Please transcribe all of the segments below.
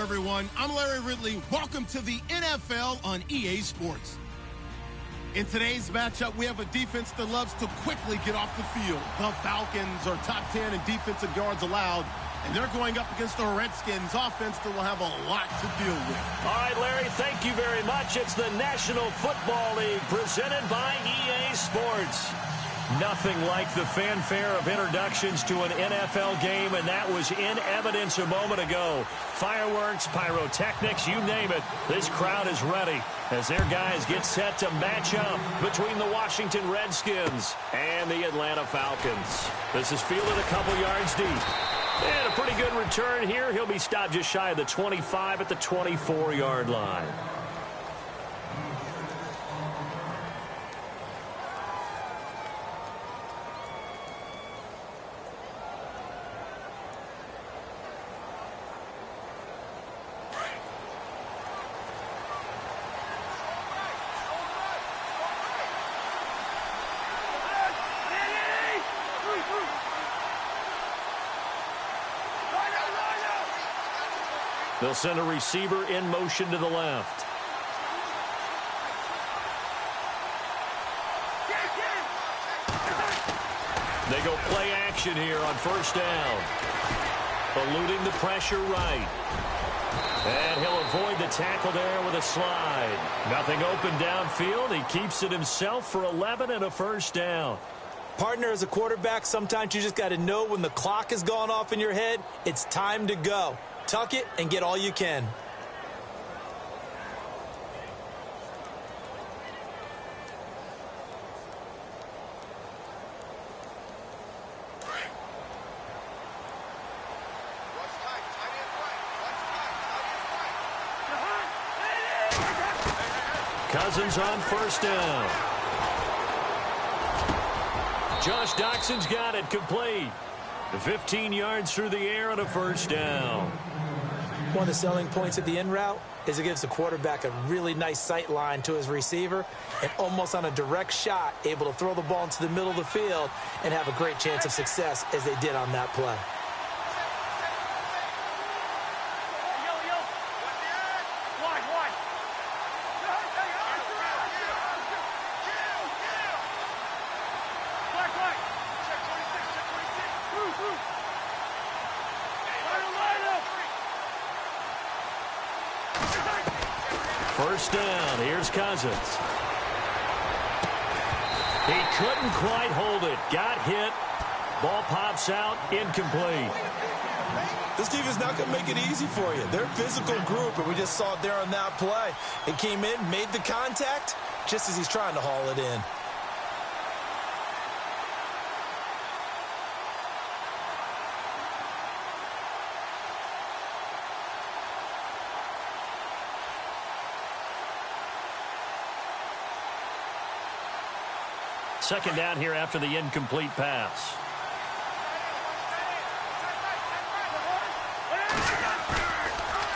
everyone. I'm Larry Ridley. Welcome to the NFL on EA Sports. In today's matchup, we have a defense that loves to quickly get off the field. The Falcons are top 10 in defensive yards allowed, and they're going up against the Redskins offense that will have a lot to deal with. All right, Larry, thank you very much. It's the National Football League presented by EA Sports. Nothing like the fanfare of introductions to an NFL game, and that was in evidence a moment ago. Fireworks, pyrotechnics, you name it. This crowd is ready as their guys get set to match up between the Washington Redskins and the Atlanta Falcons. This is fielded a couple yards deep. And a pretty good return here. He'll be stopped just shy of the 25 at the 24-yard line. They'll send a receiver in motion to the left. They go play action here on first down. Eluding the pressure right. And he'll avoid the tackle there with a slide. Nothing open downfield. He keeps it himself for 11 and a first down. Partner, as a quarterback, sometimes you just got to know when the clock has gone off in your head, it's time to go. Tuck it and get all you can. Cousins on first down. Josh Doxson's got it complete. 15 yards through the air on a first down. One of the selling points of the in route is it gives the quarterback a really nice sight line to his receiver and almost on a direct shot able to throw the ball into the middle of the field and have a great chance of success as they did on that play. First down, here's Cousins. He couldn't quite hold it. Got hit. Ball pops out, incomplete. This team is not going to make it easy for you. They're a physical group, and we just saw it there on that play. It came in, made the contact, just as he's trying to haul it in. Second down here after the incomplete pass.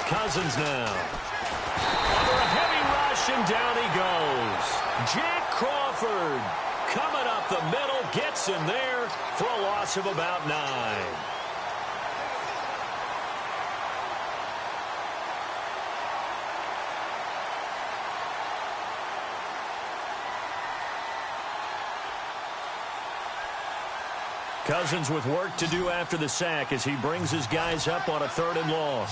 Cousins now. Under a heavy rush, and down he goes. Jack Crawford coming up the middle, gets him there for a loss of about 9. Cousins with work to do after the sack as he brings his guys up on a 3rd and long.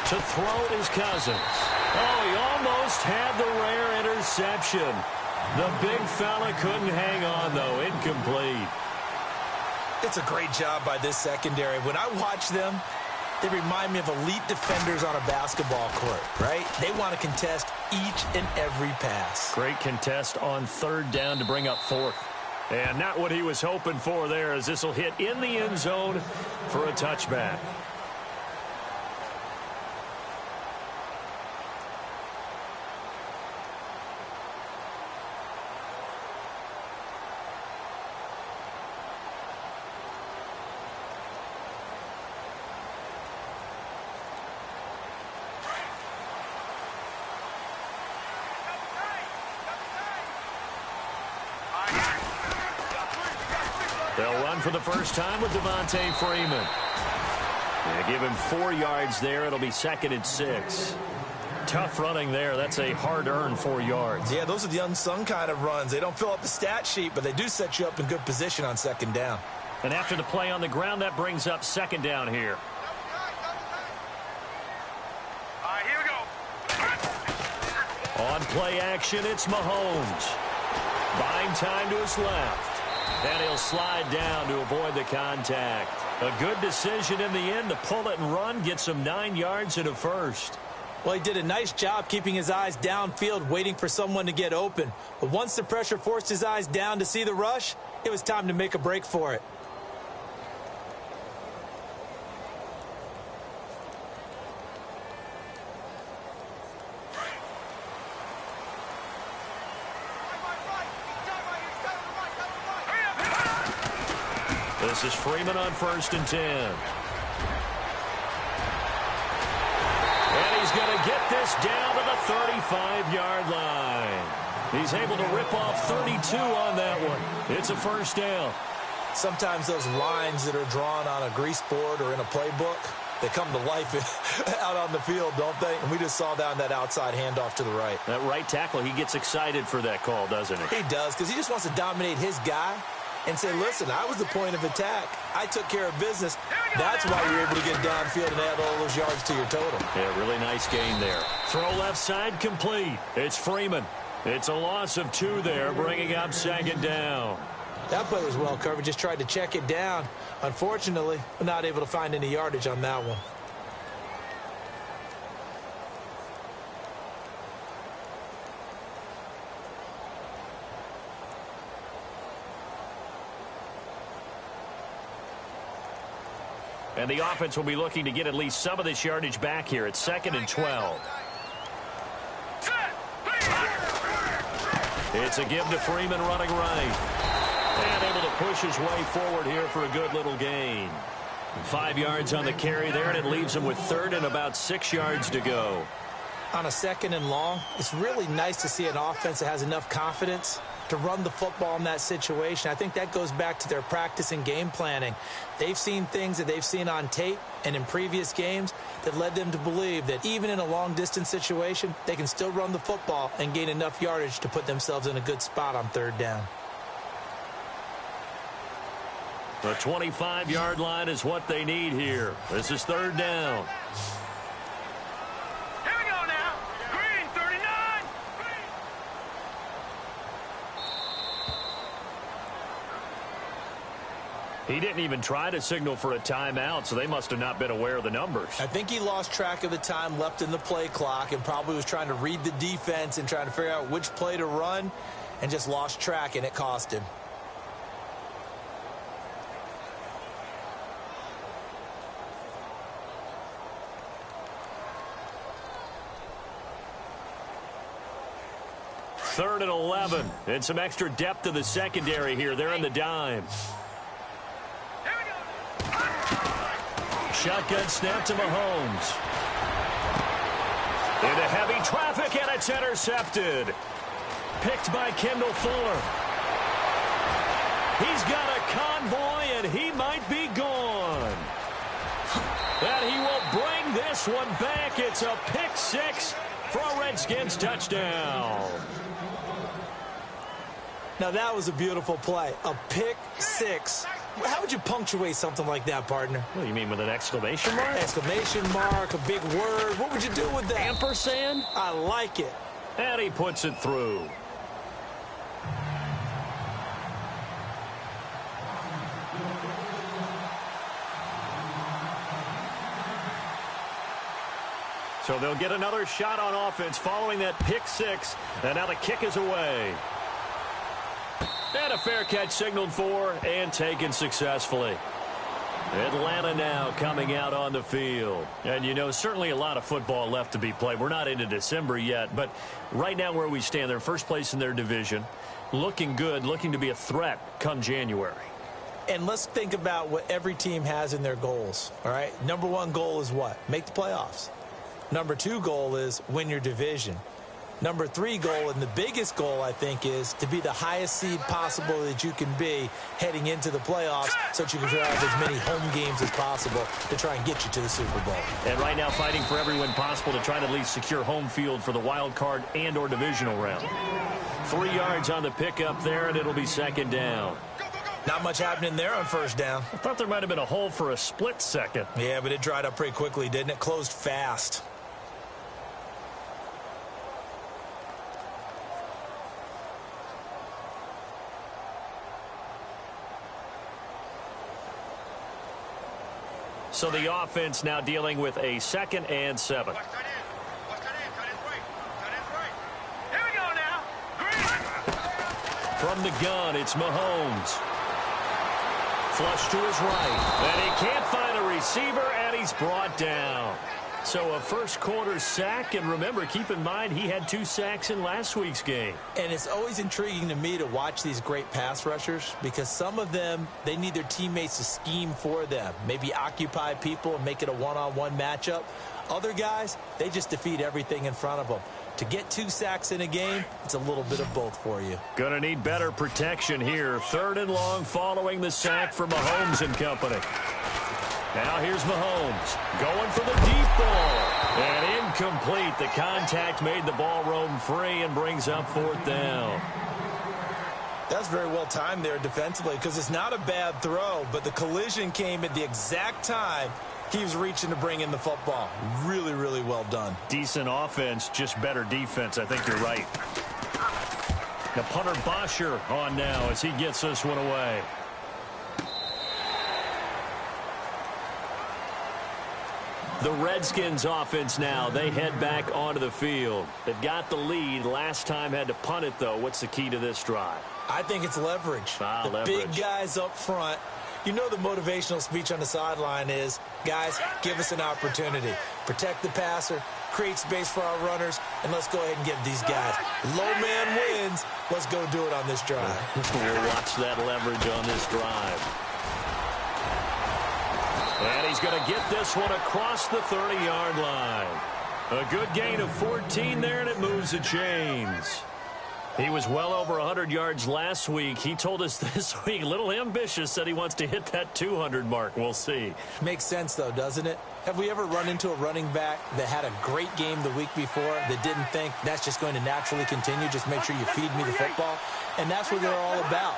To throw is Cousins. Oh, he almost had the rare interception. The big fella couldn't hang on, though. Incomplete. It's a great job by this secondary. When I watch them, they remind me of elite defenders on a basketball court, right? They want to contest each and every pass. Great contest on 3rd down to bring up 4th. And not what he was hoping for there, as this will hit in the end zone for a touchback. They'll run for the first time with Devontae Freeman. They give him 4 yards there. It'll be 2nd and 6. Tough running there. That's a hard-earned 4 yards. Yeah, those are the unsung kind of runs. They don't fill up the stat sheet, but they do set you up in good position on 2nd down. And after the play on the ground, that brings up 2nd down here. All right, here we go. On play action, it's Mahomes. Buying time to his left. And he'll slide down to avoid the contact. A good decision in the end to pull it and run, get some 9 yards and a first. Well, he did a nice job keeping his eyes downfield, waiting for someone to get open. But once the pressure forced his eyes down to see the rush, it was time to make a break for it. This is Freeman on 1st and 10. And he's going to get this down to the 35-yard line. He's able to rip off 32 on that one. It's a 1st down. Sometimes those lines that are drawn on a grease board or in a playbook, they come to life out on the field, don't they? And we just saw down that outside handoff to the right. That right tackle, he gets excited for that call, doesn't he? He does, because he just wants to dominate his guy and say, listen, I was the point of attack. I took care of business. That's why you're able to get downfield and add all those yards to your total. Yeah, really nice gain there. Throw left side complete. It's Freeman. It's a loss of 2 there, bringing up 2nd down. That play was well covered. Just tried to check it down. Unfortunately, we're not able to find any yardage on that one. And the offense will be looking to get at least some of this yardage back here. It's 2nd and 12. It's a give to Freeman running right. And able to push his way forward here for a good little gain. 5 yards on the carry there, and it leaves him with 3rd and about 6 yards to go. On a 2nd and long, it's really nice to see an offense that has enough confidence to run the football in that situation. I think that goes back to their practice and game planning. They've seen things that they've seen on tape and in previous games that led them to believe that even in a long-distance situation, they can still run the football and gain enough yardage to put themselves in a good spot on 3rd down. The 25-yard line is what they need here. This is 3rd down. Here we go now. Green, 39. He didn't even try to signal for a timeout, so they must have not been aware of the numbers. I think he lost track of the time left in the play clock and probably was trying to read the defense and trying to figure out which play to run and just lost track, and it cost him. Third and 11. And some extra depth to the secondary here. They're in the dime. Shotgun snap to Mahomes. Into heavy traffic, and it's intercepted. Picked by Kendall Fuller. He's got a convoy, and he might be gone. And he will bring this one back. It's a pick 6 for a Redskins touchdown. Now, that was a beautiful play. A pick 6. How would you punctuate something like that, partner? What do you mean, with an exclamation mark? Exclamation mark, a big word. What would you do with that? Ampersand? I like it. And he puts it through. So they'll get another shot on offense following that pick 6. And now the kick is away. And a fair catch signaled for and taken successfully. Atlanta now coming out on the field. And, you know, certainly a lot of football left to be played. We're not into December yet, but right now where we stand, they're first place in their division. Looking good, looking to be a threat come January. And let's think about what every team has in their goals, all right? Number 1 goal is what? Make the playoffs. Number 2 goal is win your division. Number 3 goal, and the biggest goal, I think, is to be the highest seed possible that you can be heading into the playoffs so that you can have as many home games as possible to try and get you to the Super Bowl. And right now fighting for every win possible to try to at least secure home field for the wild card and or divisional round. 3 yards on the pickup there, and it'll be second down. Not much happening there on first down. I thought there might have been a hole for a split second. Yeah, but it dried up pretty quickly, didn't it? Closed fast. So the offense now dealing with a 2nd and 7. Here we go now. From the gun, it's Mahomes. Flush to his right. And he can't find a receiver, and he's brought down. So a first quarter sack, and remember, keep in mind, he had 2 sacks in last week's game. And it's always intriguing to me to watch these great pass rushers because some of them, they need their teammates to scheme for them, maybe occupy people and make it a one-on-one matchup. Other guys, they just defeat everything in front of them. To get 2 sacks in a game, it's a little bit of both for you. Gonna need better protection here. 3rd and long following the sack for Mahomes and company. Now here's Mahomes going for the deep ball. And incomplete. The contact made the ball roam free and brings up 4th down. That's very well timed there defensively because it's not a bad throw, but the collision came at the exact time he was reaching to bring in the football. Really, really well done. Decent offense, just better defense. I think you're right. The punter Bosher on now as he gets this one away. The Redskins offense now, they head back onto the field. They've got the lead. Last time had to punt it, though. What's the key to this drive? I think it's leverage. The big guys up front. You know the motivational speech on the sideline is, guys, give us an opportunity. Protect the passer, create space for our runners, and let's go ahead and give these guys. Low man wins. Let's go do it on this drive. We'll watch that leverage on this drive. And he's going to get this one across the 30-yard line. A good gain of 14 there, and it moves the chains. He was well over 100 yards last week. He told us this week, a little ambitious, said he wants to hit that 200 mark. We'll see. Makes sense, though, doesn't it? Have we ever run into a running back that had a great game the week before that didn't think that's just going to naturally continue? Just make sure you feed me the football. And that's what they're all about.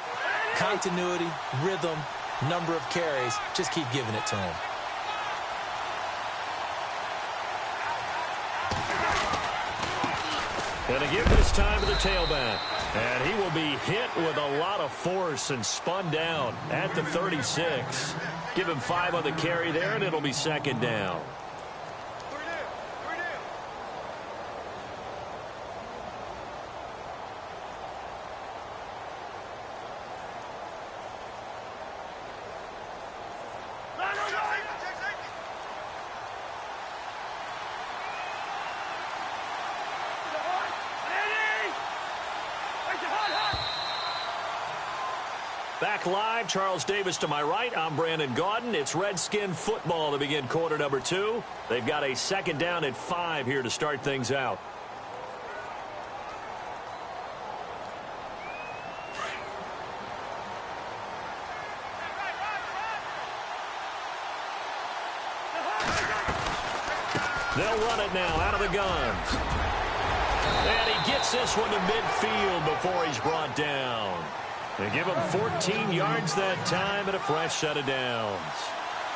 Continuity, rhythm, number of carries. Just keep giving it to him. And to give this time to the tailback. And he will be hit with a lot of force and spun down at the 36. Give him 5 on the carry there, and it'll be 2nd down. Back live, Charles Davis to my right. I'm Brandon Gaudin. It's Redskin football to begin quarter number 2. They've got a 2nd down at 5 here to start things out. They'll run it now out of the guns. And he gets this one to midfield before he's brought down. They give him 14 yards that time and a fresh set of downs.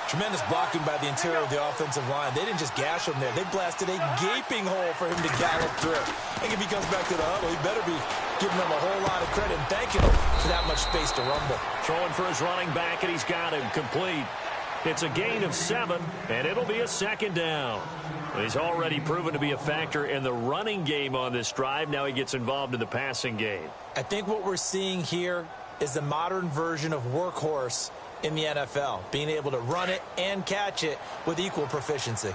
Tremendous blocking by the interior of the offensive line. They didn't just gash him there. They blasted a gaping hole for him to gallop through. I think if he comes back to the huddle, he better be giving them a whole lot of credit and thanking him for that much space to rumble. Throwing for his running back, and he's got him complete. It's a gain of 7, and it'll be a 2nd down. He's already proven to be a factor in the running game on this drive. Now he gets involved in the passing game. I think what we're seeing here is the modern version of workhorse in the NFL, being able to run it and catch it with equal proficiency.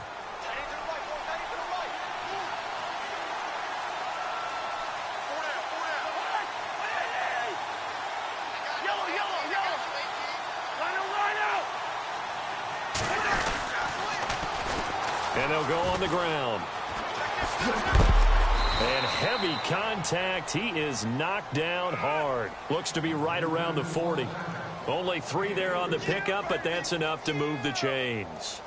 And they'll go on the ground. And heavy contact. He is knocked down hard. Looks to be right around the 40. Only 3 there on the pickup, but that's enough to move the chains.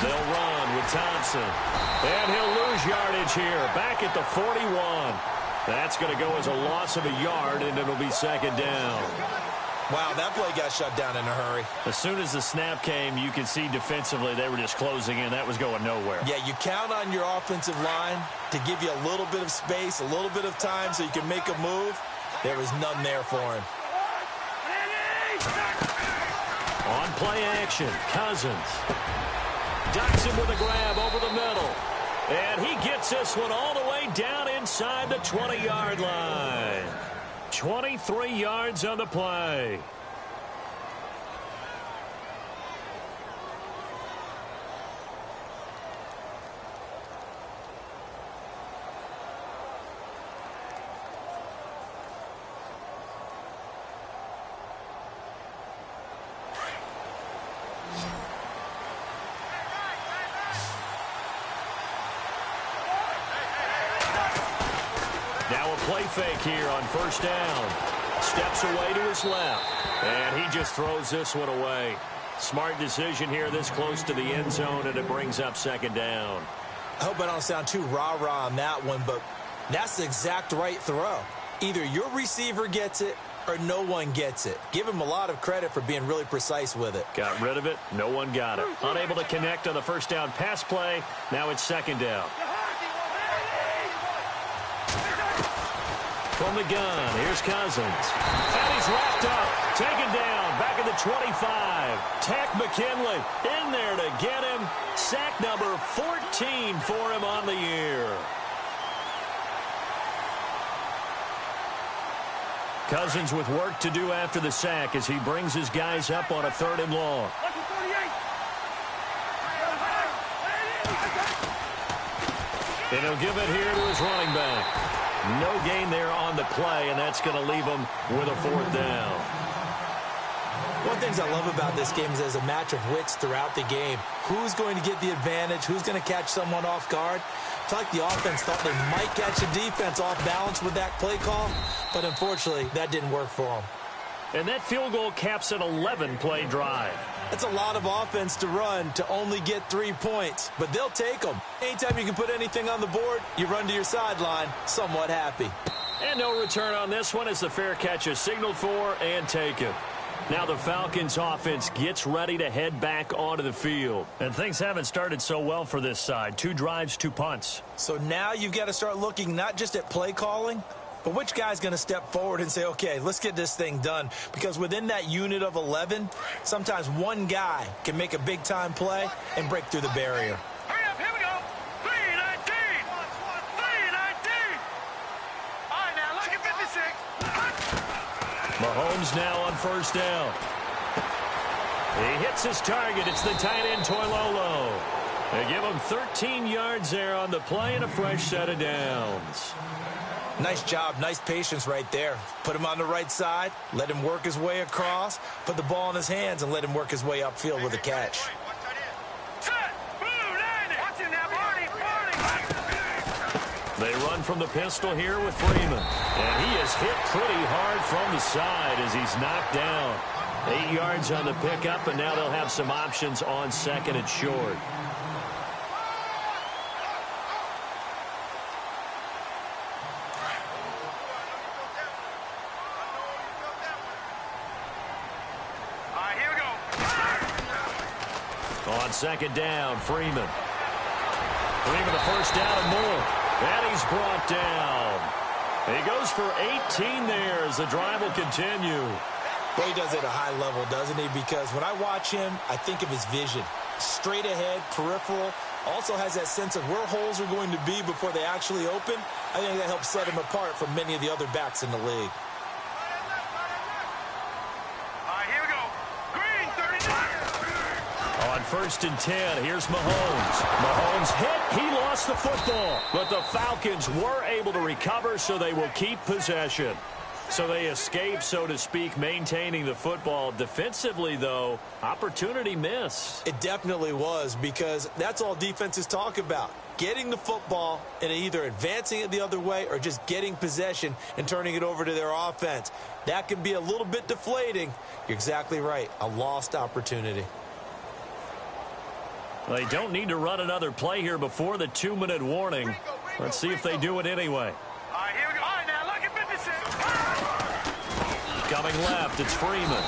They'll run with Thompson. And he'll lose yardage here. Back at the 41. That's going to go as a loss of a yard, and it'll be second down. Wow, that play got shut down in a hurry. As soon as the snap came, you could see defensively they were just closing in. That was going nowhere. Yeah, you count on your offensive line to give you a little bit of space, a little bit of time so you can make a move. There was none there for him. On play action, Cousins. Ducks him with a grab over the middle. And he gets this one all the way down inside the 20-yard line. 23 yards on the play. Now a play fake here on first down. Steps away to his left. And he just throws this one away. Smart decision here this close to the end zone, and it brings up second down. I hope I don't sound too rah-rah on that one, but that's the exact right throw. Either your receiver gets it or no one gets it. Give him a lot of credit for being really precise with it. Got rid of it. No one got it. Unable to connect on the first down pass play. Now it's second down. From the gun, here's Cousins. And he's wrapped up. Taken down. Back at the 25. Tack McKinley in there to get him. Sack number 14 for him on the year. Cousins with work to do after the sack as he brings his guys up on a 3rd and long. And he'll give it here to his running back. No gain there on the play, and that's going to leave him with a 4th down. One of the things I love about this game is there's a match of wits throughout the game. Who's going to get the advantage? Who's going to catch someone off guard? I feel like the offense thought they might catch the defense off balance with that play call, but unfortunately, that didn't work for them. And that field goal caps an 11-play drive. That's a lot of offense to run to only get 3 points, but they'll take them. Anytime you can put anything on the board, you run to your sideline somewhat happy. And no return on this one as the fair catch is signaled for and taken. Now the Falcons offense gets ready to head back onto the field. And things haven't started so well for this side. 2 drives, 2 punts. So now you've got to start looking not just at play calling, but which guy's going to step forward and say, okay, let's get this thing done. Because within that unit of 11, sometimes one guy can make a big-time play and break through the barrier. Hurry up, here we go. 319. 319. All right, now, look at 56. Mahomes now on first down. He hits his target. It's the tight end, Toilolo. They give him 13 yards there on the play and a fresh set of downs. Nice job, nice patience right there. Put him on the right side, let him work his way across, put the ball in his hands, and let him work his way upfield with a catch. They run from the pistol here with Freeman. And he is hit pretty hard from the side as he's knocked down. 8 yards on the pickup, and now they'll have some options on 2nd and short. On 2nd down, Freeman. Freeman the first down and more. And he's brought down. He goes for 18 there as the drive will continue. Well, he does it at a high level, doesn't he? Because when I watch him, I think of his vision. straight ahead, peripheral. Also has that sense of where holes are going to be before they actually open. I think that helps set him apart from many of the other backs in the league. Here we go. Green, 39. On 1st and 10, here's Mahomes. Mahomes hit. He lost the football. But the Falcons were able to recover, so they will keep possession. So they escape, so to speak, maintaining the football. Defensively, though, opportunity missed. It definitely was, because that's all defenses talk about. Getting the football and either advancing it the other way or just getting possession and turning it over to their offense. That can be a little bit deflating. You're exactly right. A lost opportunity. They don't need to run another play here before the 2-minute warning. Let's see if they do it anyway. Here we go. All right, now, look at 56. Coming left, it's Freeman.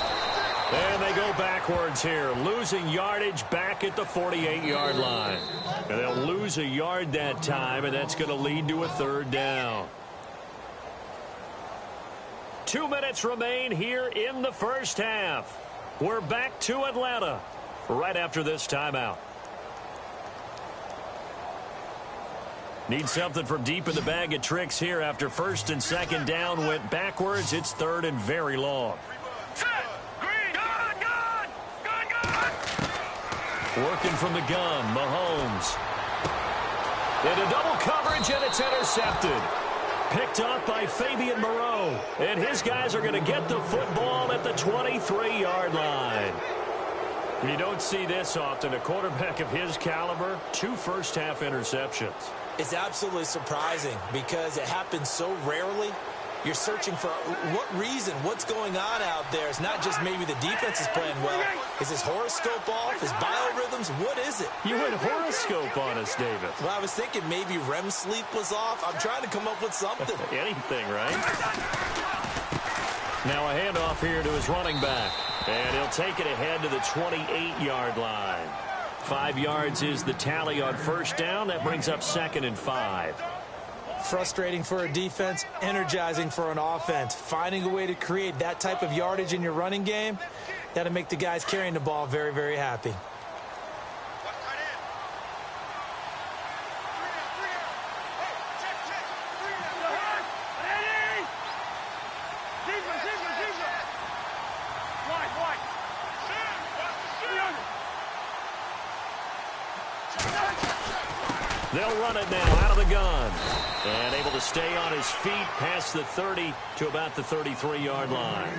And they go backwards here, losing yardage back at the 48-yard line. And they'll lose a yard that time, and that's going to lead to a 3rd down. 2 minutes remain here in the first half. We're back to Atlanta right after this timeout. Need something from deep in the bag of tricks here after 1st and 2nd down went backwards. It's 3rd and very long. Set. Green. Gun. Working from the gun, Mahomes. Into double coverage, and it's intercepted. Picked off by Fabian Moreau. And his guys are going to get the football at the 23-yard line. You don't see this often. A quarterback of his caliber, 2 first-half interceptions. It's absolutely surprising because it happens so rarely. You're searching for what reason, what's going on out there. It's not just maybe the defense is playing well. Is his horoscope off? His biorhythms? What is it? You went horoscope on us, David. Well, I was thinking maybe REM sleep was off. I'm trying to come up with something. Anything, right? Now a handoff here to his running back. And he'll take it ahead to the 28-yard line. 5 yards is the tally on 1st down. That brings up 2nd and 5. Frustrating for a defense, energizing for an offense. Finding a way to create that type of yardage in your running game, that'll make the guys carrying the ball very, very happy. They'll run it now out of the gun. And able to stay on his feet past the 30 to about the 33-yard line.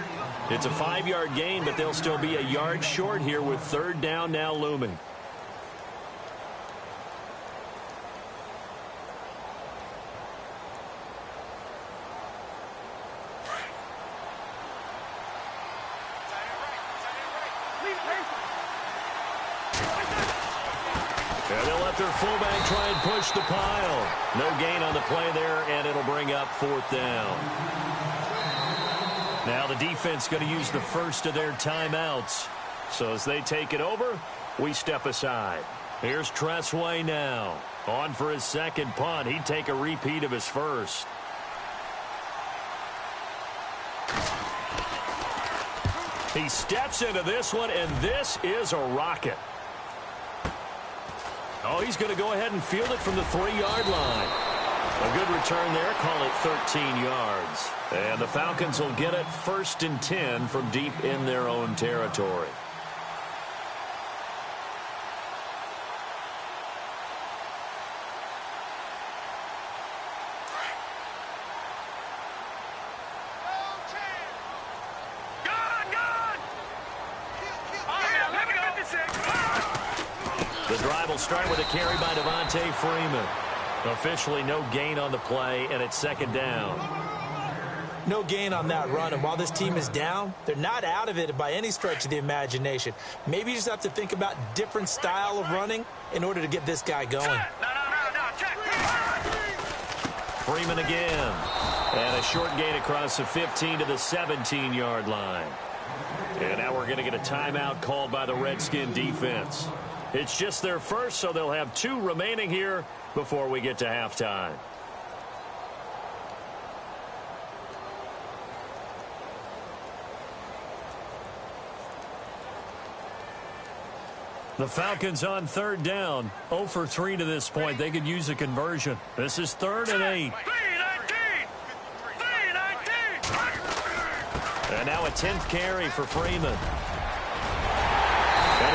It's a 5-yard gain, but they'll still be a yard short here with 3rd down now looming. And they'll let their fullback try and push the pile. No gain on the play there, and it'll bring up 4th down. Now the defense going to use the first of their timeouts. So as they take it over, we step aside. Here's Tressway now. On for his 2nd punt. He'd take a repeat of his first. He steps into this one, and this is a rocket. Oh, he's going to go ahead and field it from the 3-yard line. A good return there. Call it 13 yards. And the Falcons will get it 1st and 10 from deep in their own territory. The drive will start with a carry by Devontae Freeman. Officially no gain on the play, and it's 2nd down. No gain on that run, and while this team is down, they're not out of it by any stretch of the imagination. Maybe you just have to think about different style of running in order to get this guy going. No, check. Freeman again. And a short gain across the 15 to the 17-yard line. And now we're going to get a timeout called by the Redskin defense. It's just their first, so they'll have 2 remaining here before we get to halftime. The Falcons on third down. 0 for 3 to this point. They could use a conversion. This is 3rd and 8. 3-19. And now a 10th carry for Freeman. And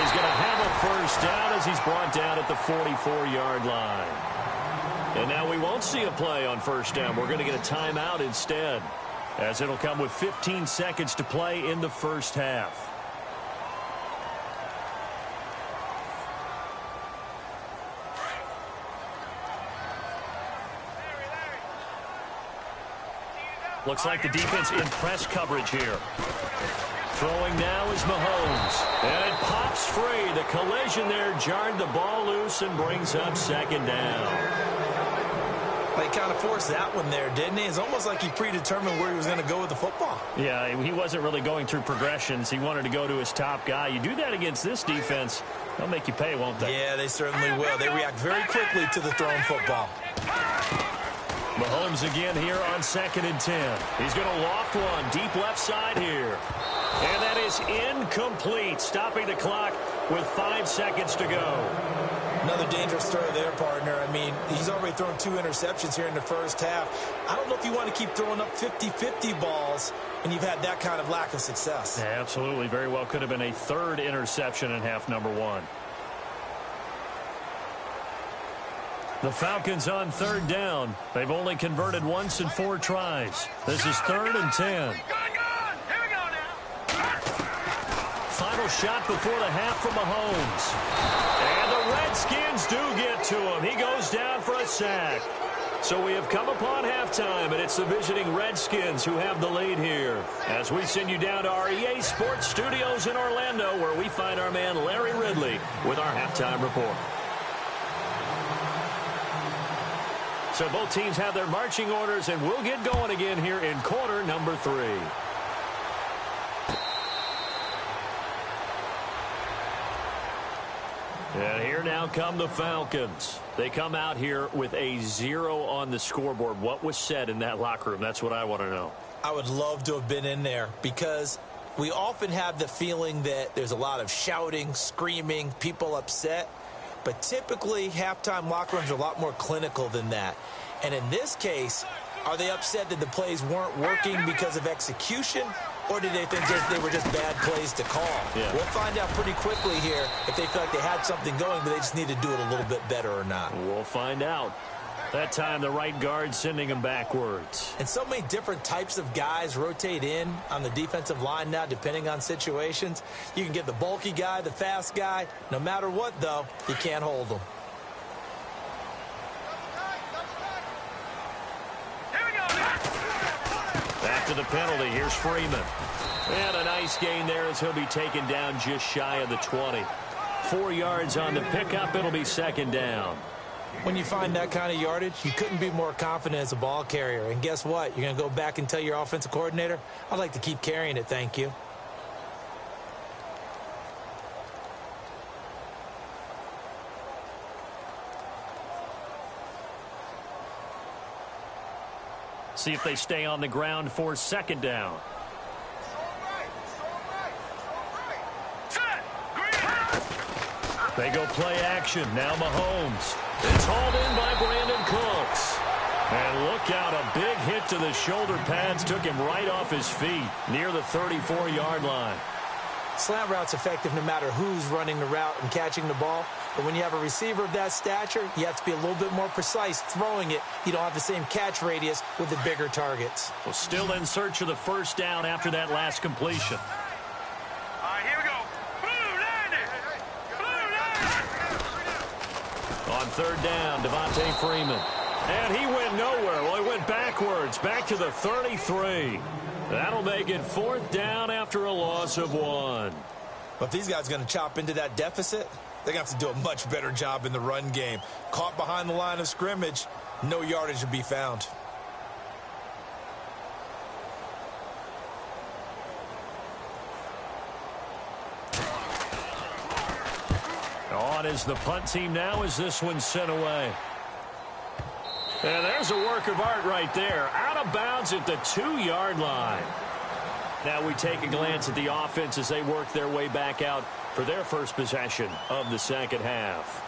he's going to have a first down as he's brought down at the 44-yard line. And now we won't see a play on first down. We're going to get a timeout instead, as it'll come with 15 seconds to play in the first half. Looks like the defense in press coverage here. Throwing now is Mahomes. And it pops free. The collision there jarred the ball loose and brings up 2nd down. They kind of forced that one there, didn't he? It's almost like he predetermined where he was going to go with the football. Yeah, he wasn't really going through progressions. He wanted to go to his top guy. You do that against this defense, they'll make you pay, won't they? Yeah, they certainly will. They react very quickly to the thrown football. Mahomes again here on 2nd and 10. He's going to loft one deep left side here. And that is incomplete, stopping the clock with 5 seconds to go. Another dangerous throw there, partner. I mean, he's already thrown 2 interceptions here in the first half. I don't know if you want to keep throwing up 50-50 balls when you've had that kind of lack of success. Yeah, absolutely. Very well could have been a 3rd interception in half number 1. The Falcons on 3rd down. They've only converted once in 4 tries. This is 3rd and 10. Final shot before the half from Mahomes. And the Redskins do get to him. He goes down for a sack. So we have come upon halftime, and it's the visiting Redskins who have the lead here. As we send you down to our EA Sports Studios in Orlando, where we find our man Larry Ridley with our halftime report. So both teams have their marching orders, and we'll get going again here in quarter number 3. And here now come the Falcons. They come out here with a 0 on the scoreboard. What was said in that locker room? That's what I want to know. I would love to have been in there, because we often have the feeling that there's a lot of shouting, screaming, people upset. But typically, halftime locker rooms are a lot more clinical than that. And in this case, are they upset that the plays weren't working because of execution? Or did they think they were just bad plays to call? Yeah. We'll find out pretty quickly here if they feel like they had something going, but they just need to do it a little bit better or not. We'll find out. That time, the right guard sending him backwards. And so many different types of guys rotate in on the defensive line now, depending on situations. You can get the bulky guy, the fast guy. No matter what, though, you can't hold them. After the penalty, here's Freeman. And a nice gain there as he'll be taken down just shy of the 20. 4 yards on the pickup. It'll be 2nd down. When you find that kind of yardage, you couldn't be more confident as a ball carrier. And guess what? You're going to go back and tell your offensive coordinator, I'd like to keep carrying it, thank you. See if they stay on the ground for 2nd down. They go play action. Now Mahomes. It's hauled in by Brandon Cooks. And look out, a big hit to the shoulder pads took him right off his feet near the 34-yard line. Slant route's effective no matter who's running the route and catching the ball. But when you have a receiver of that stature, you have to be a little bit more precise throwing it. You don't have the same catch radius with the bigger targets. Well, still in search of the first down after that last completion. All right, here we go. Blue 90. On 3rd down, Devontae Freeman. And he went nowhere. Well, he went backwards, back to the 33. That'll make it 4th down after a loss of 1. But if these guys are going to chop into that deficit, they're going to have to do a much better job in the run game. Caught behind the line of scrimmage, no yardage to be found. On is the punt team now as this one's sent away. And there's a work of art right there. Out of bounds at the 2-yard line. Now we take a glance at the offense as they work their way back out for their first possession of the second half.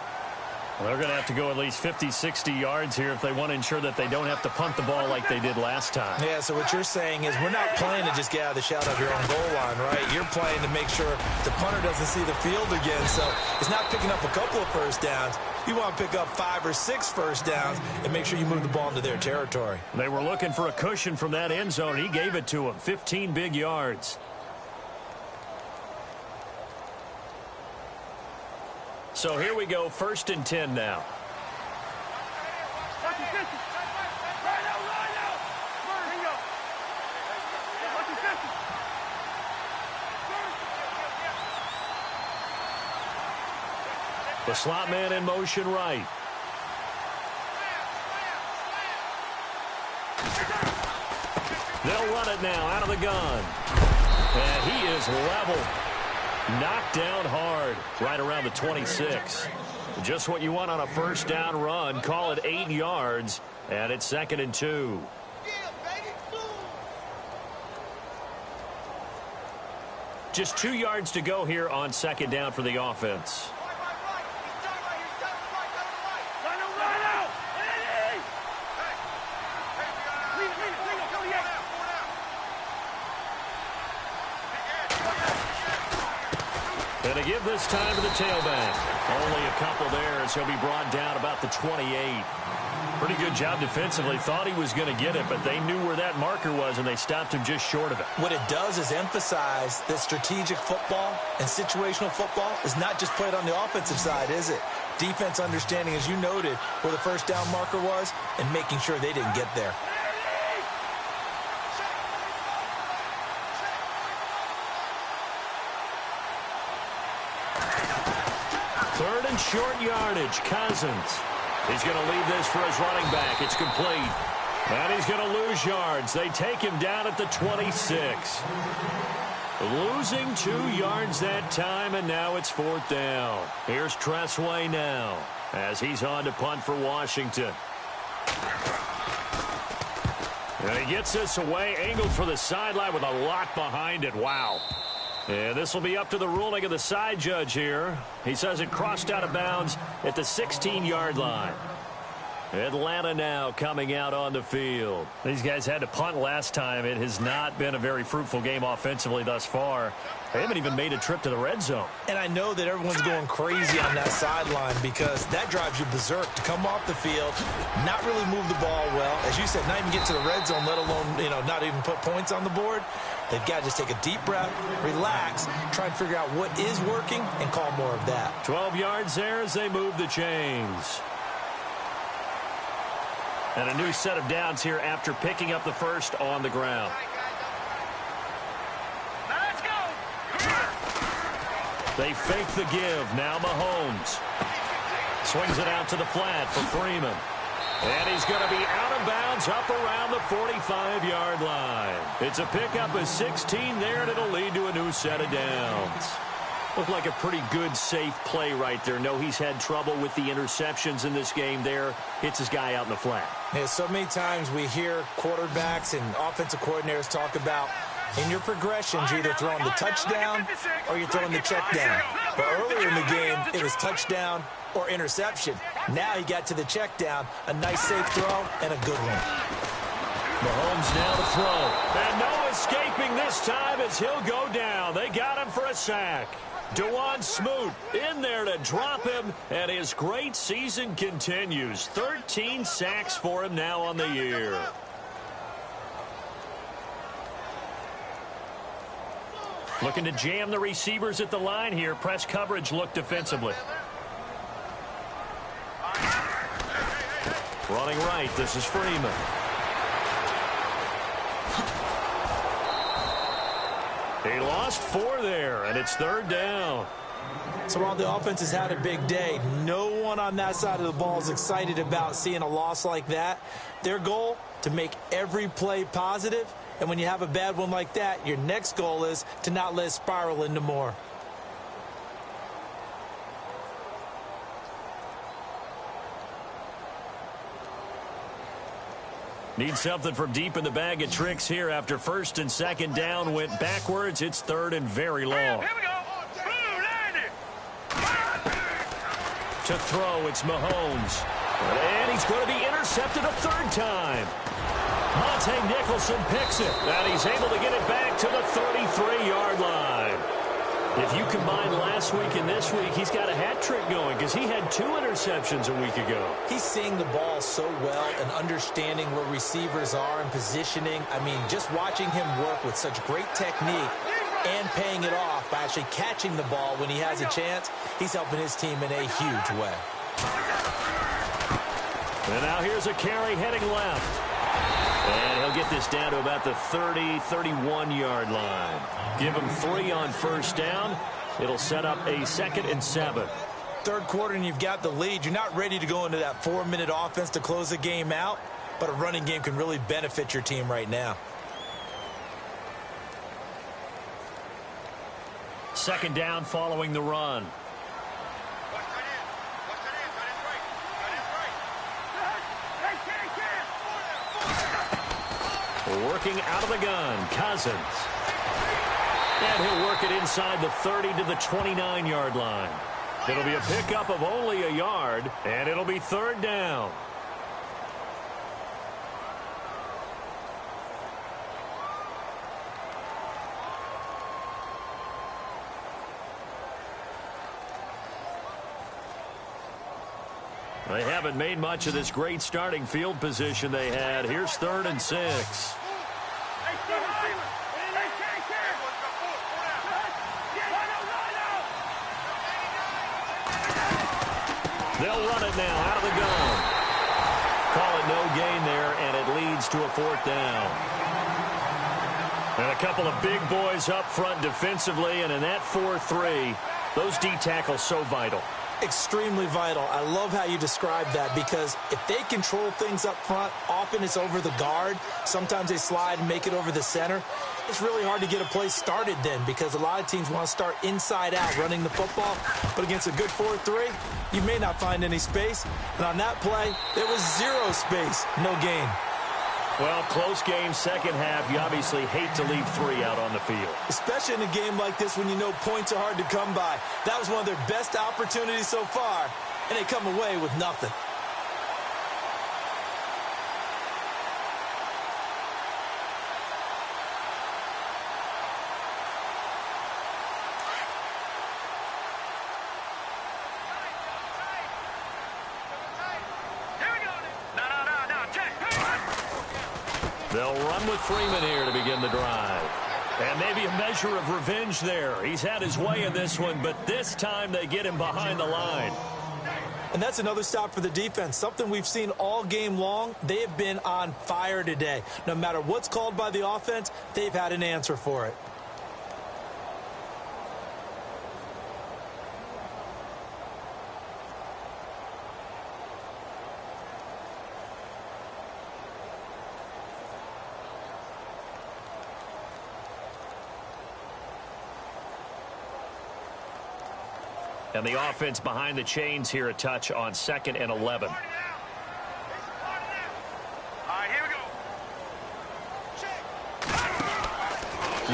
Well, they're going to have to go at least 50, 60 yards here if they want to ensure that they don't have to punt the ball like they did last time. Yeah, so what you're saying is we're not playing to just get out of the shadow of your own goal line, right? You're playing to make sure the punter doesn't see the field again. So it's not picking up a couple of first downs. You want to pick up 5 or 6 first downs and make sure you move the ball into their territory. They were looking for a cushion from that end zone. He gave it to them. 15 big yards. So here we go, 1st and 10 now. The slot man in motion right. They'll run it now out of the gun. And he is level. Knocked down hard right around the 26. Just what you want on a first down run. Call it 8 yards, and it's 2nd and 2. Just 2 yards to go here on 2nd down for the offense. And to give this time to the tailback. Only a couple there as he'll be brought down about the 28. Pretty good job defensively. Thought he was going to get it, but they knew where that marker was, and they stopped him just short of it. What it does is emphasize that strategic football and situational football is not just played on the offensive side, is it? Defense understanding, as you noted, where the first down marker was and making sure they didn't get there. Short yardage. Cousins. He's going to leave this for his running back. It's complete. And he's going to lose yards. They take him down at the 26. Losing 2 yards that time, and now it's 4th down. Here's Tressway now as he's on to punt for Washington. And he gets this away, angled for the sideline with a lot behind it. Wow. And this will be up to the ruling of the side judge here. He says it crossed out of bounds at the 16-yard line. Atlanta now coming out on the field. These guys had to punt last time. It has not been a very fruitful game offensively thus far. They haven't even made a trip to the red zone. And I know that everyone's going crazy on that sideline because that drives you berserk to come off the field, not really move the ball well. As you said, not even get to the red zone, let alone, not even put points on the board. They've got to just take a deep breath, relax, try and figure out what is working, and call more of that. 12 yards there as they move the chains. And a new set of downs here after picking up the first on the ground. They fake the give. Now Mahomes swings it out to the flat for Freeman. And he's going to be out of bounds up around the 45-yard line. It's a pickup of 16 there, and it'll lead to a new set of downs. Looked like a pretty good, safe play right there. No, he's had trouble with the interceptions in this game there. Hits his guy out in the flat. Yeah, so many times we hear quarterbacks and offensive coordinators talk about in your progressions, you're either throwing the touchdown or you're throwing the check down. But earlier in the game, it was touchdown or interception. Now he got to the check down, a nice safe throw, and a good one. Mahomes now to throw. And no escaping this time as he'll go down. They got him for a sack. Dewan Smoot in there to drop him, and his great season continues. 13 sacks for him now on the year. Looking to jam the receivers at the line here. Press coverage look defensively. Running right, this is Freeman. He lost 4 there, and it's 3rd down. So while the offense has had a big day, no one on that side of the ball is excited about seeing a loss like that. Their goal, to make every play positive. And when you have a bad one like that, your next goal is to not let it spiral into more. Need something from deep in the bag of tricks here after first and second down went backwards. It's third and very long. Here we go. Boom, landed. To throw, it's Mahomes. And he's going to be intercepted a third time. Monte Nicholson picks it, and he's able to get it back to the 33-yard line. If you combine last week and this week, he's got a hat trick going because he had 2 interceptions a week ago. He's seeing the ball so well and understanding where receivers are and positioning. I mean, just watching him work with such great technique and paying it off by actually catching the ball when he has a chance, he's helping his team in a huge way. And now here's a carry heading left. And he'll get this down to about the 30, 31-yard line. Give him 3 on first down. It'll set up a 2nd and 7. Third quarter and you've got the lead. You're not ready to go into that 4-minute offense to close the game out, but a running game can really benefit your team right now. 2nd down following the run. Working out of the gun, Cousins. And he'll work it inside the 30 to the 29-yard line. It'll be a pickup of only a yard, and it'll be 3rd down. They haven't made much of this great starting field position they had. Here's 3rd and 6. They'll run it now out of the gun. Call it no gain there, and it leads to a 4th down. And a couple of big boys up front defensively, and in that 4-3, those D tackles so vital. Extremely vital. I love how you describe that because if they control things up front, often it's over the guard. Sometimes they slide and make it over the center. It's really hard to get a play started then because a lot of teams want to start inside out running the football. But against a good 4-3, you may not find any space. And on that play, there was 0 space, no gain. Well, close game, second half. You obviously hate to leave 3 out on the field. Especially in a game like this when you know points are hard to come by. That was one of their best opportunities so far, and they come away with nothing. They'll run with Freeman here to begin the drive. And maybe a measure of revenge there. He's had his way in this one, but this time they get him behind the line. And that's another stop for the defense. Something we've seen all game long. They have been on fire today. No matter what's called by the offense, they've had an answer for it. And the offense behind the chains here a touch on 2nd and 11. All right, here we go.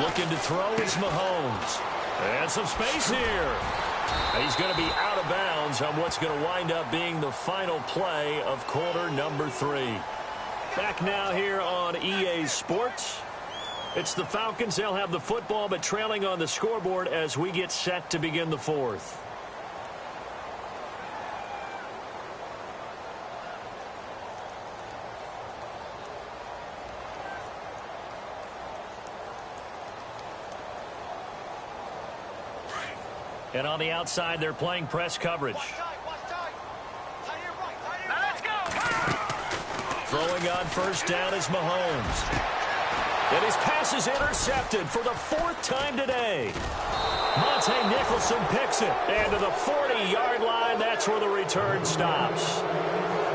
Looking to throw is Mahomes. And some space here. He's going to be out of bounds on what's going to wind up being the final play of quarter number 3. Back now here on EA Sports. It's the Falcons. They'll have the football, but trailing on the scoreboard as we get set to begin the 4th. And on the outside, they're playing press coverage. Now let's go. Throwing on first down is Mahomes. And his pass is intercepted for the 4th time today. Monte Nicholson picks it. And to the 40-yard line, that's where the return stops.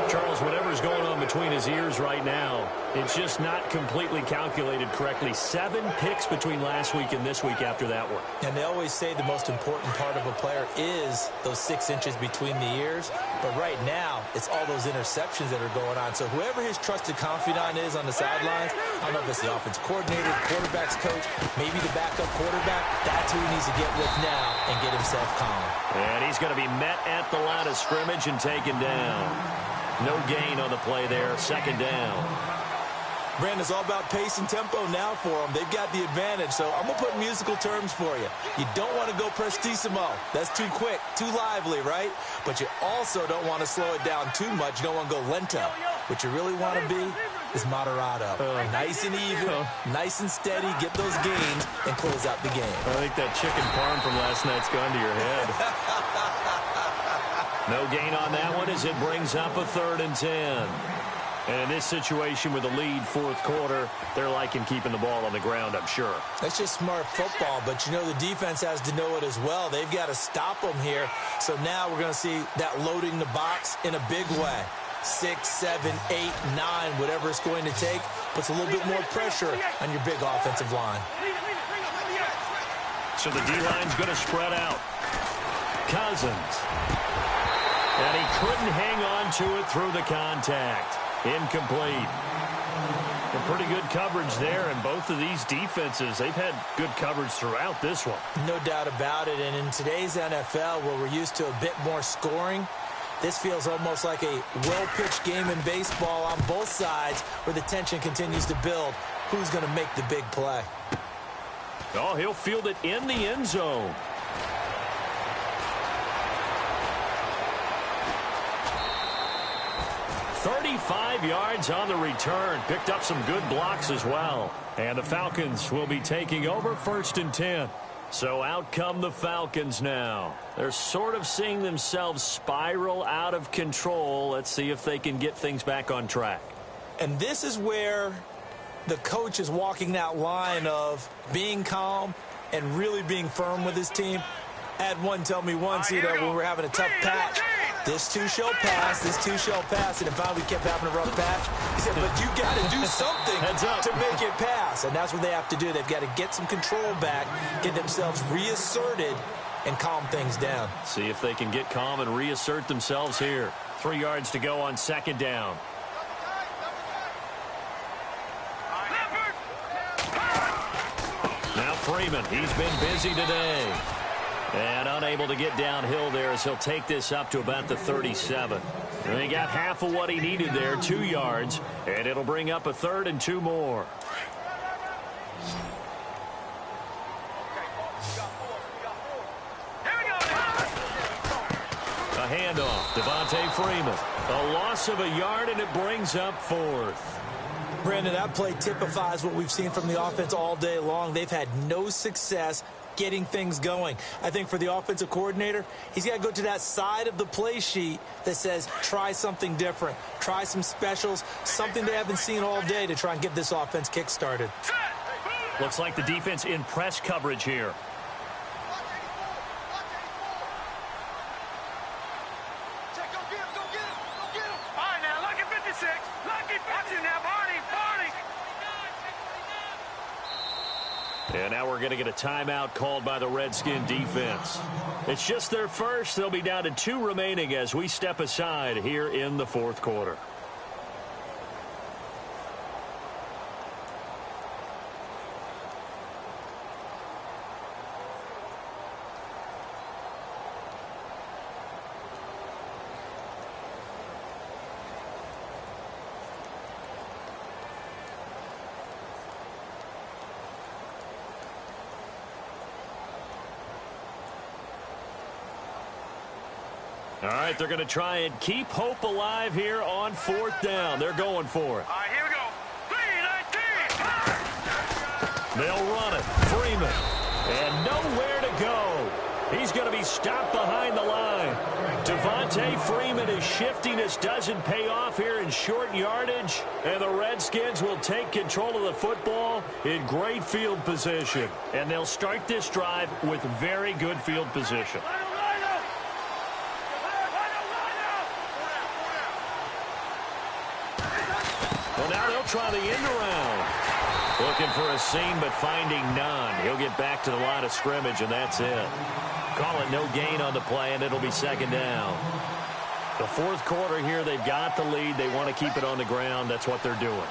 Charles, whatever's going on between his ears right now, it's just not completely calculated correctly. 7 picks between last week and this week after that one. And they always say the most important part of a player is those 6 inches between the ears. But right now, it's all those interceptions that are going on. So whoever his trusted confidant is on the sidelines, I don't know if it's the offense coordinator, the quarterback's coach, maybe the backup quarterback, that's who he needs to get with now and get himself calm. And he's going to be met at the line of scrimmage and taken down. No gain on the play there. 2nd down. Brandon, it's all about pace and tempo now for them. They've got the advantage, so I'm going to put musical terms for you. You don't want to go prestissimo. That's too quick, too lively, right? But you also don't want to slow it down too much. You don't want to go lento. What you really want to be is moderato. Nice and even, nice and steady, get those gains, and close out the game. I think that chicken parm from last night's gone to your head. No gain on that one as it brings up a 3rd and 10. And in this situation with the lead 4th quarter, they're liking keeping the ball on the ground, I'm sure. That's just smart football, but you know the defense has to know it as well. They've got to stop them here. So now we're going to see that loading the box in a big way. 6, 7, 8, 9, whatever it's going to take, puts a little bit more pressure on your big offensive line. So the D-line's going to spread out. Cousins. And he couldn't hang on to it through the contact. Incomplete. A pretty good coverage there, and both of these defenses, they've had good coverage throughout this one. No doubt about it, and in today's NFL, where we're used to a bit more scoring, this feels almost like a well-pitched game in baseball on both sides where the tension continues to build. Who's going to make the big play? Oh, he'll field it in the end zone. "35 yards on the return. Picked up some good blocks as well. And the Falcons will be taking over 1st and 10. So out come the Falcons now. They're sort of seeing themselves spiral out of control. Let's see if they can get things back on track. And this is where the coach is walking that line of being calm and really being firm with his team. I had one tell me once, you know, when we were having a tough patch, this too shall pass, this too shall pass. And if we kept having a rough patch, he said, but you got to do something to make it pass. And that's what they have to do. They've got to get some control back, get themselves reasserted, and calm things down. See if they can get calm and reassert themselves here. 3 yards to go on 2nd down. Now Freeman, he's been busy today. And unable to get downhill there as he'll take this up to about the 37. And he got half of what he needed there, 2 yards. And it'll bring up a 3rd and 2 more. A handoff, Devontae Freeman. A loss of a yard, and it brings up 4th. Brandon, that play typifies what we've seen from the offense all day long. They've had no success getting things going. I think for the offensive coordinator, he's got to go to that side of the play sheet that says try something different, try some specials, something they haven't seen all day to try and get this offense kick-started. Looks like the defense in press coverage here. And now we're going to get a timeout called by the Redskin defense. It's just their first. They'll be down to 2 remaining as we step aside here in the 4th quarter. All right, they're going to try and keep hope alive here on 4th down. They're going for it. All right, here we go. 3-19. They'll run it. Freeman. And nowhere to go. He's going to be stopped behind the line. Devontae Freeman is shifting. This doesn't pay off here in short yardage. And the Redskins will take control of the football in great field position. And they'll start this drive with very good field position. try the end around. Looking for a seam, but finding none. He'll get back to the line of scrimmage, and that's it. Call it no gain on the play, and it'll be second down. The fourth quarter here, they've got the lead. They want to keep it on the ground. That's what they're doing.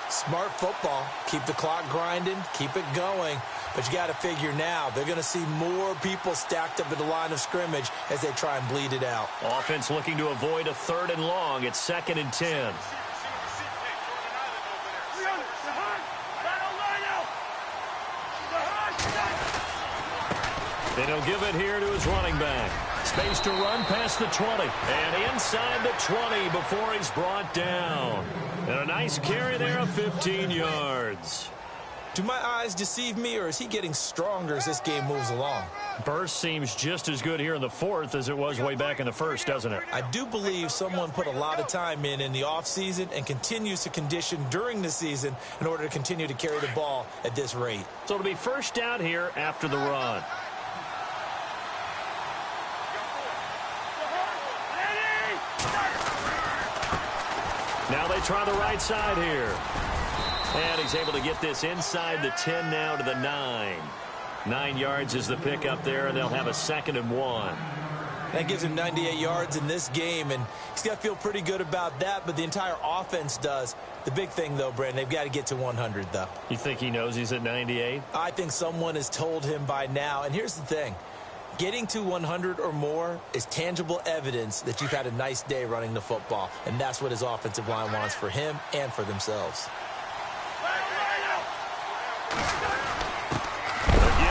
Smart football. Keep the clock grinding. Keep it going. But you got to figure now, they're going to see more people stacked up at the line of scrimmage as they try and bleed it out. Offense looking to avoid a 3rd and long. It's 2nd and 10. Then he'll give it here to his running back. Space to run past the 20. And inside the 20 before he's brought down. And a nice carry there of 15 yards. Do my eyes deceive me, or is he getting stronger as this game moves along? Burst seems just as good here in the fourth as it was way back in the first, doesn't it? I do believe someone put a lot of time in the offseason and continues to condition during the season in order to continue to carry the ball at this rate. So it'll be first down here after the run. Now they try the right side here. And he's able to get this inside the 10 now to the 9. 9 yards is the pickup there, and they'll have a 2nd and 1. That gives him 98 yards in this game, and he's got to feel pretty good about that, but the entire offense does. The big thing, though, Brandon, they've got to get to 100, though. You think he knows he's at 98? I think someone has told him by now, and here's the thing. Getting to 100 or more is tangible evidence that you've had a nice day running the football, and that's what his offensive line wants for him and for themselves.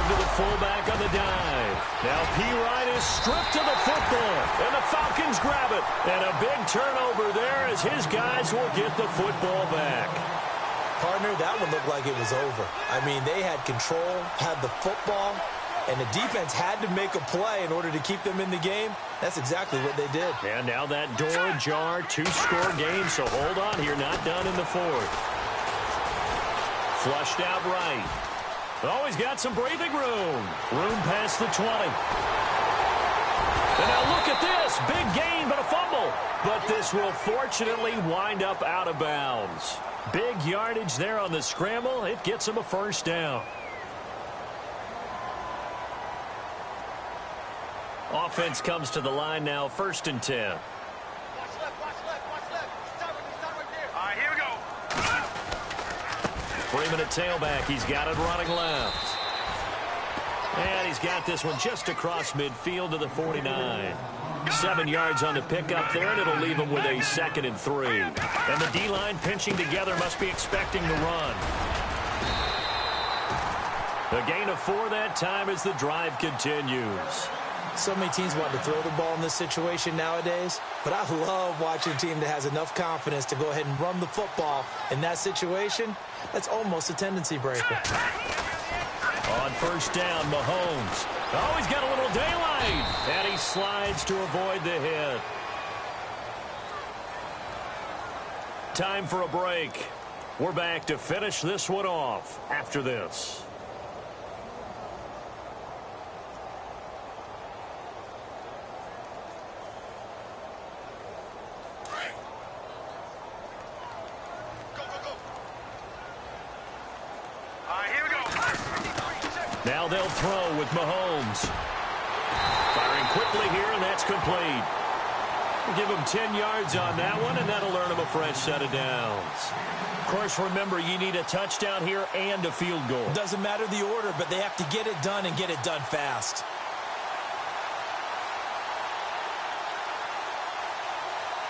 To the fullback on the dive. Now P. is stripped of the football, and the Falcons grab it. And a big turnover there as his guys will get the football back. Partner, that one looked like it was over. I mean, they had control, had the football, and the defense had to make a play in order to keep them in the game. That's exactly what they did. And now that door ajar, 2-score game, so hold on here, not done in the fourth. Flushed out right. Oh, he's got some breathing room. Room past the 20. And now look at this. Big gain, but a fumble. But this will fortunately wind up out of bounds. Big yardage there on the scramble. It gets him a first down. Offense comes to the line now, 1st and 10. Watch left, watch left, watch left. Start right there. All right, here we go. Freeman at tailback. He's got it running left. And he's got this one just across midfield to the 49. 7 yards on the pickup there, and it'll leave him with a 2nd and 3. And the D-line pinching together must be expecting the run. A gain of 4 that time as the drive continues. So many teams want to throw the ball in this situation nowadays, but I love watching a team that has enough confidence to go ahead and run the football. In that situation, that's almost a tendency breaker. On first down, Mahomes. Oh, he's got a little daylight, and he slides to avoid the hit. Time for a break. We're back to finish this one off after this. Now they'll throw with Mahomes. Firing quickly here, and that's complete. We'll give him 10 yards on that one, and that'll earn him a fresh set of downs. Of course, remember, you need a touchdown here and a field goal. Doesn't matter the order, but they have to get it done and get it done fast.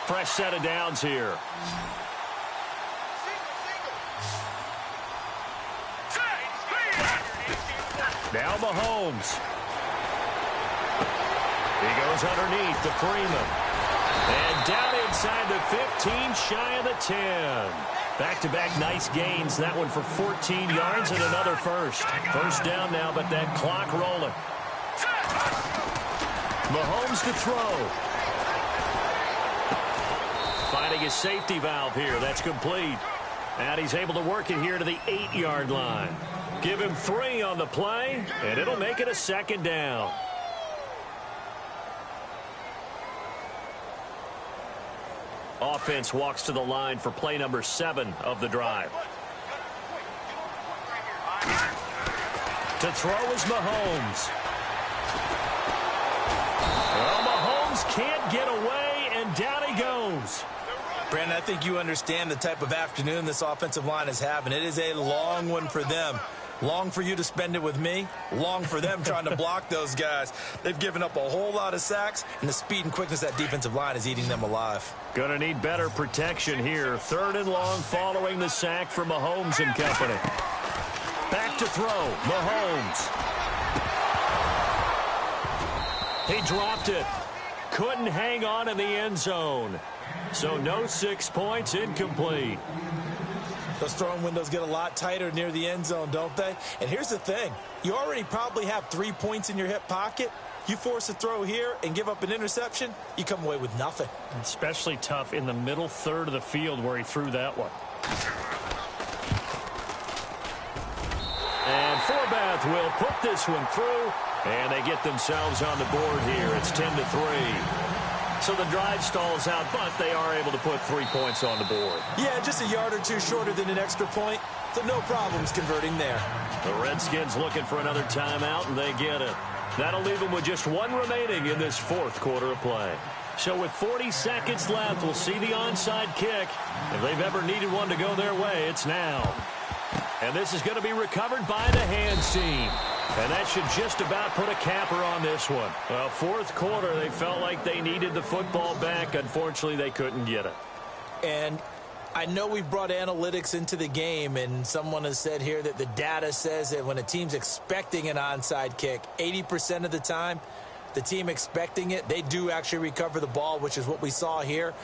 Fresh set of downs here. Now Mahomes. He goes underneath to Freeman. And down inside the 15, shy of the 10. Back-to-back nice gains. That one for 14 yards and another first. First down now, but that clock rolling. Mahomes to throw. Finding his safety valve here. That's complete. And he's able to work it here to the 8-yard line. Give him 3 on the play, and it'll make it a second down. Offense walks to the line for play number 7 of the drive. To throw is Mahomes. Well, Mahomes can't get away, and down he goes. Brandon, I think you understand the type of afternoon this offensive line is having. It is a long one for them. Long for you to spend it with me. Long for them trying to block those guys. They've given up a whole lot of sacks, and the speed and quickness of that defensive line is eating them alive. Going to need better protection here. 3rd and long following the sack for Mahomes and company. Back to throw. Mahomes. He dropped it. Couldn't hang on in the end zone. So no 6 points, incomplete. Those throwing windows get a lot tighter near the end zone, don't they? And here's the thing. You already probably have 3 points in your hip pocket. You force a throw here and give up an interception, you come away with nothing. Especially tough in the middle 3rd of the field where he threw that one. And Forbath will put this one through, and they get themselves on the board here. It's 10-3. So the drive stalls out, but they are able to put 3 points on the board. Yeah, just a yard or two shorter than an extra point, so no problems converting there. The Redskins looking for another timeout, and they get it. That'll leave them with just 1 remaining in this 4th quarter of play. So with 40 seconds left, we'll see the onside kick. If they've ever needed one to go their way, it's now. And this is going to be recovered by the hands team. And that should just about put a capper on this one. Well, 4th quarter, they felt like they needed the football back. Unfortunately, they couldn't get it. And I know we've brought analytics into the game, and someone has said here that the data says that when a team's expecting an onside kick, 80% of the time, the team expecting it, they do actually recover the ball, which is what we saw here.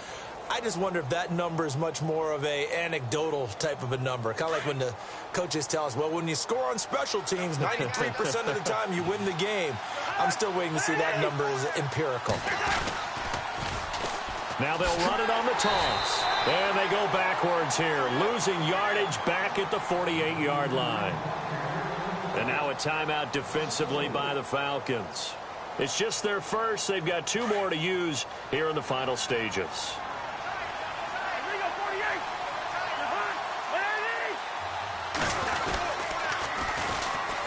I just wonder if that number is much more of a anecdotal type of a number. Kind of like when the coaches tell us, well, when you score on special teams, 93% of the time you win the game. I'm still waiting to see that number is empirical. Now they'll run it on the toss. And they go backwards here, losing yardage back at the 48-yard line. And now a timeout defensively by the Falcons. It's just their first. They've got 2 more to use here in the final stages.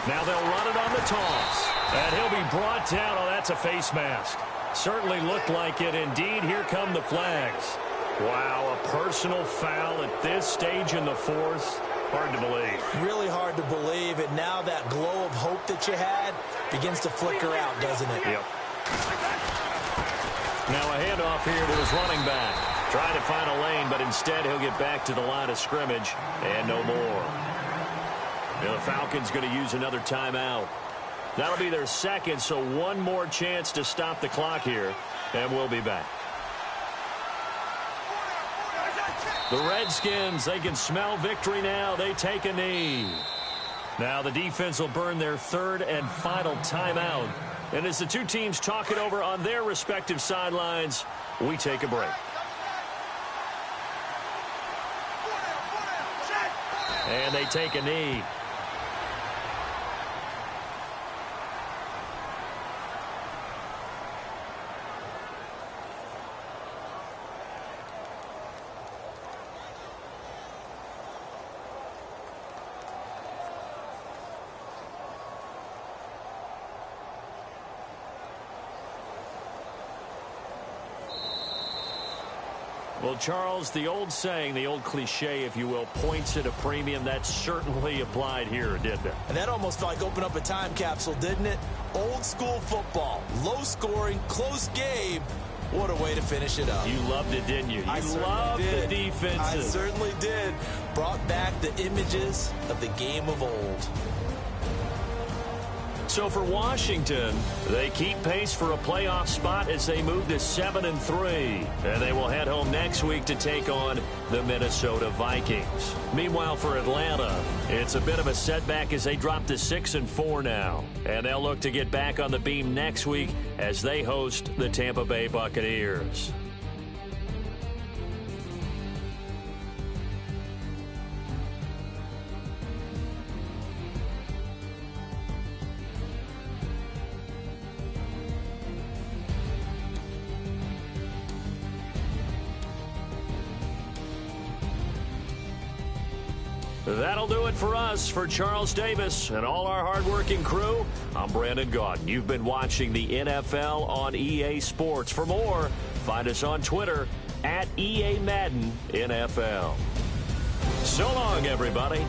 Now they'll run it on the toss. And he'll be brought down. Oh, that's a face mask. Certainly looked like it. Indeed, here come the flags. Wow, a personal foul at this stage in the 4th. Hard to believe. Really hard to believe. And now that glow of hope that you had begins to flicker out, doesn't it? Yep. Now a handoff here to his running back. Trying to find a lane, but instead he'll get back to the line of scrimmage. And no more. Now the Falcons going to use another timeout. That'll be their 2nd, so 1 more chance to stop the clock here. And we'll be back. The Redskins, they can smell victory now. They take a knee. Now the defense will burn their 3rd and final timeout. And as the 2 teams talk it over on their respective sidelines, we take a break. And they take a knee. Well, Charles, the old saying, the old cliche, if you will, points at a premium, that certainly applied here, didn't it? And that almost felt like opened up a time capsule, didn't it? Old school football, low scoring, close game. What a way to finish it up. You loved it, didn't you? You loved the defenses. I certainly did. Brought back the images of the game of old. So for Washington, they keep pace for a playoff spot as they move to 7-3. And they will head home next week to take on the Minnesota Vikings. Meanwhile, for Atlanta, it's a bit of a setback as they drop to 6-4 now. And they'll look to get back on the beam next week as they host the Tampa Bay Buccaneers. That'll do it for us. For Charles Davis and all our hardworking crew, I'm Brandon Gaudin. You've been watching the NFL on EA Sports. For more, find us on Twitter at EA Madden NFL. So long, everybody.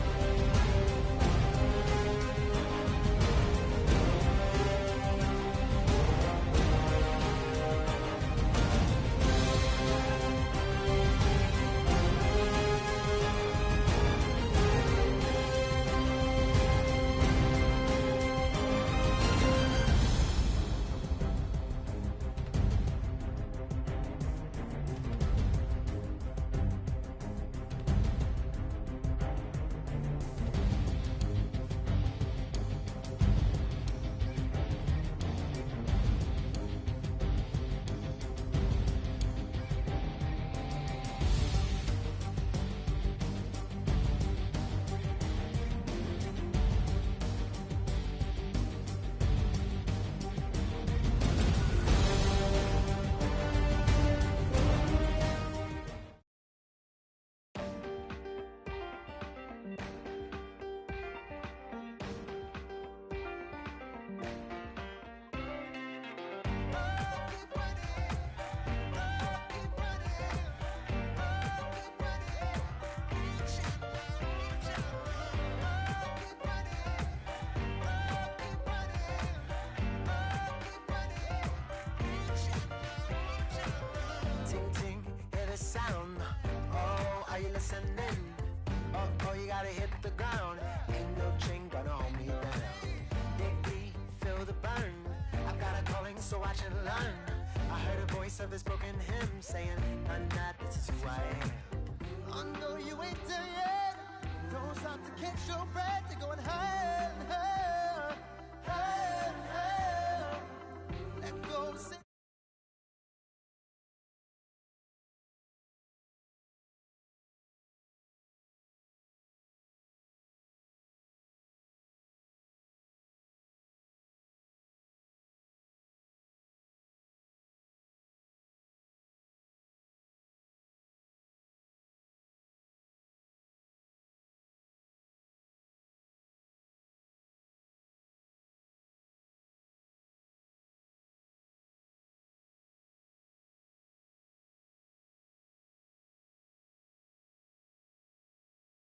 Sound. Oh, are you listening? Oh, you gotta hit the ground. Ain't no chain gonna hold me down. Dig deep, feel the burn. I've got a calling, so watch and learn. I heard a voice of his broken hymn saying, "Not this is who I am." I know you ain't there yet. Don't stop to catch your breath. You're going higher and higher.